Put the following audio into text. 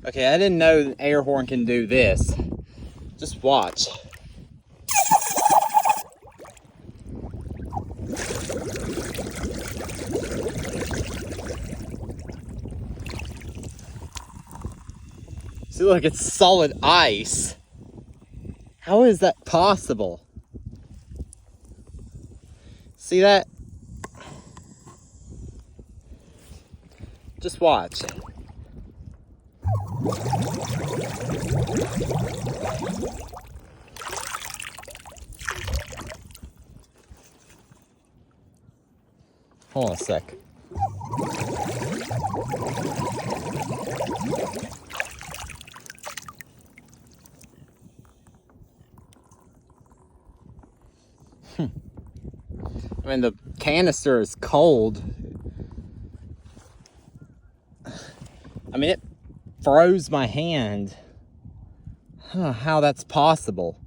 Okay, I didn't know an air horn can do this. Just watch. See, look, it's solid ice. How is that possible? See that? Just watch. Hold on a sec. I mean, the canister is cold. I mean, it froze my hand. How that's possible.